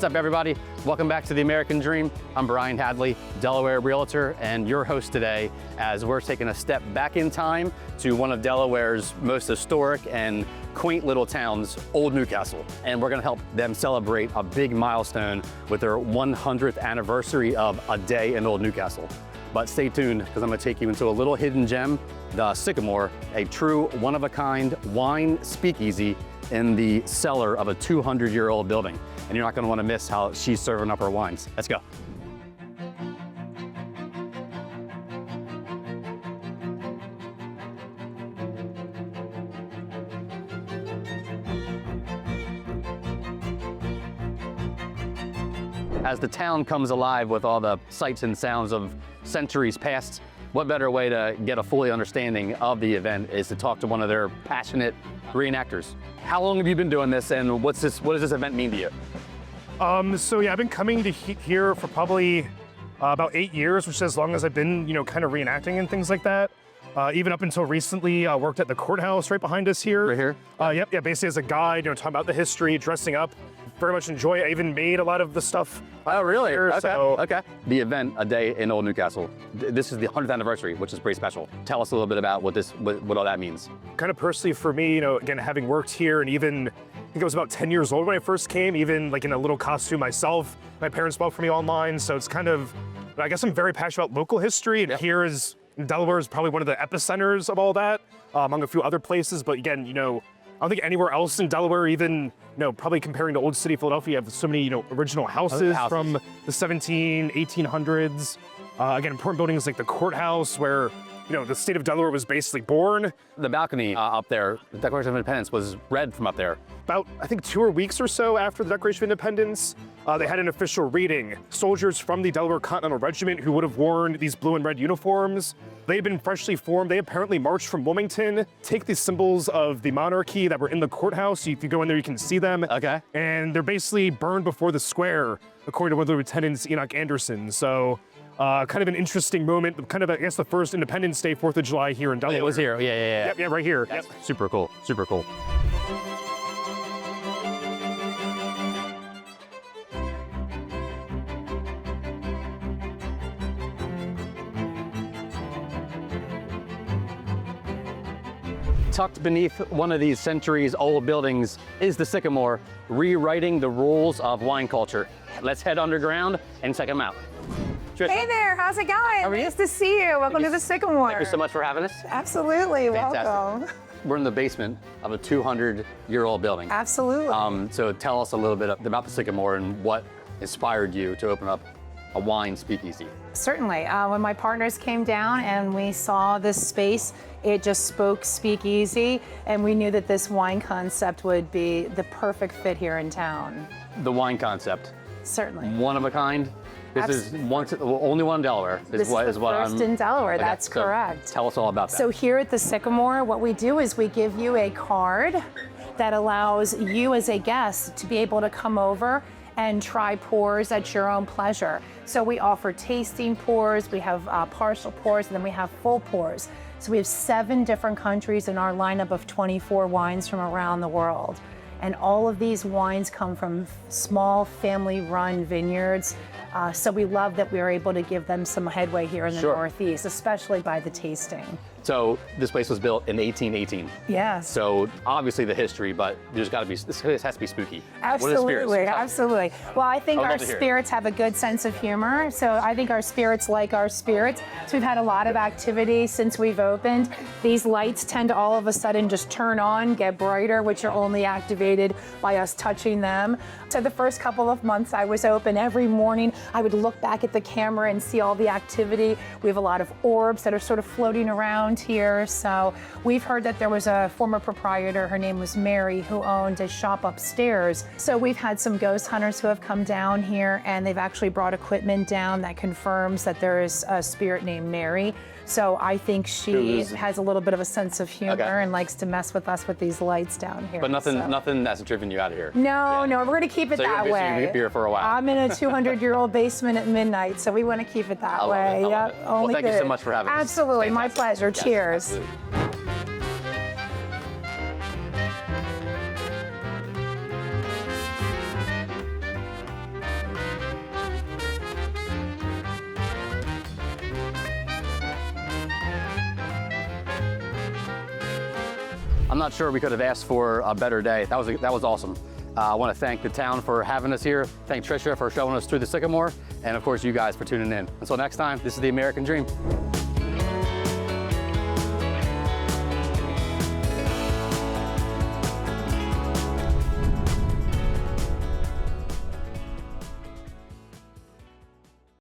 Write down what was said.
What's up, everybody? Welcome back to The American Dream. I'm Brian Hadley, Delaware Realtor, and your host today as we're taking a step back in time to one of Delaware's most historic and quaint little towns, Old Newcastle. And we're gonna help them celebrate a big milestone with their 100th anniversary of A Day in Old Newcastle. But stay tuned, because I'm gonna take you into a little hidden gem, the Sycamore, a true one-of-a-kind wine speakeasy in the cellar of a 200-year-old building. And you're not gonna wanna miss how she's serving up her wines. Let's go. As the town comes alive with all the sights and sounds of centuries past, what better way to get a fully understanding of the event is to talk to one of their passionate reenactors. How long have you been doing this, and what does this event mean to you? So yeah, I've been coming to here for probably about 8 years, which is as long as I've been, kind of reenacting and things like that. Even up until recently, I worked at the courthouse right behind us here. Right here? Yep, basically as a guide, talking about the history, dressing up. Very much enjoy it. I even made a lot of the stuff. Oh, really? Here, okay, so. okay. The event, A Day in Old Newcastle. This is the 100th anniversary, which is pretty special. Tell us a little bit about what all that means. Kind of personally for me, again, having worked here and even, I think I was about 10 years old when I first came, even like in a little costume myself. My parents bought for me online, so it's kind of, I guess I'm very passionate about local history, and here is, Delaware is probably one of the epicenters of all that, among a few other places, but again, I don't think anywhere else in Delaware, even, probably comparing to Old City, Philadelphia, you have so many, original houses from the 1800s. Again, important buildings like the courthouse where, the state of Delaware was basically born. The balcony up there, the Declaration of Independence, was read from up there. About, I think, 2 weeks or so after the Declaration of Independence, they had an official reading. Soldiers from the Delaware Continental Regiment who would have worn these blue and red uniforms, they had been freshly formed. They apparently marched from Wilmington, take the symbols of the monarchy that were in the courthouse. If you go in there, you can see them. Okay. And they're basically burned before the square, according to one of the lieutenants, Enoch Anderson. So, kind of an interesting moment, kind of, I guess, the first Independence Day, 4th of July here in Delaware. It was here, yeah. Yep, right here. That's super cool, super cool. Tucked beneath one of these centuries-old buildings is the Sycamore, rewriting the rules of wine culture. Let's head underground and check them out. Trisha. Hey there, how's it going? How are you? Nice to see you. Welcome to the Sycamore. Thank you so much for having us. Absolutely, Fantastic. welcome. We're in the basement of a 200-year-old building. Absolutely. So tell us a little bit about the Sycamore and what inspired you to open up a wine speakeasy. Certainly. When my partners came down and we saw this space, it just spoke speakeasy, and we knew that this wine concept would be the perfect fit here in town. The wine concept. Certainly. One of a kind. This is only one in Delaware. This is the first in Delaware, Okay, that's so correct. Tell us all about that. So here at the Sycamore, what we do is we give you a card that allows you as a guest to be able to come over and try pours at your own pleasure. So we offer tasting pours, we have partial pours, and then we have full pours. So we have 7 different countries in our lineup of 24 wines from around the world. And all of these wines come from small family-run vineyards. So we love that we are able to give them some headway here in the Northeast, especially by the tasting. So this place was built in 1818. Yes. So obviously the history, but this has to be spooky. Absolutely, absolutely. Well, I think our to hear it. spirits have a good sense of humor. So I think our spirits like our spirits. So we've had a lot of activity since we've opened. These lights tend to all of a sudden just turn on, get brighter, which are only activated by us touching them. So the first couple of months I was open, every morning I would look back at the camera and see all the activity. We have a lot of orbs that are sort of floating around here. So we've heard that there was a former proprietor, her name was Mary, who owned a shop upstairs. So we've had some ghost hunters who have come down here, and they've actually brought equipment down that confirms that there is a spirit named Mary. So I think she has a little bit of a sense of humor and likes to mess with us with these lights down here. But nothing that's driven you out of here. No, no, we're going to keep it that way. So you're going to be here for a while. I'm in a 200-year-old basement at midnight, so we want to keep it that way. Yep. Well, thank you so much for having us. Absolutely, my pleasure. Yes, Cheers. absolutely. I'm not sure we could have asked for a better day. That was awesome. I want to thank the town for having us here. Thank Tricia for showing us through the Sycamore. And of course, you guys for tuning in. Until next time, this is the American Dream.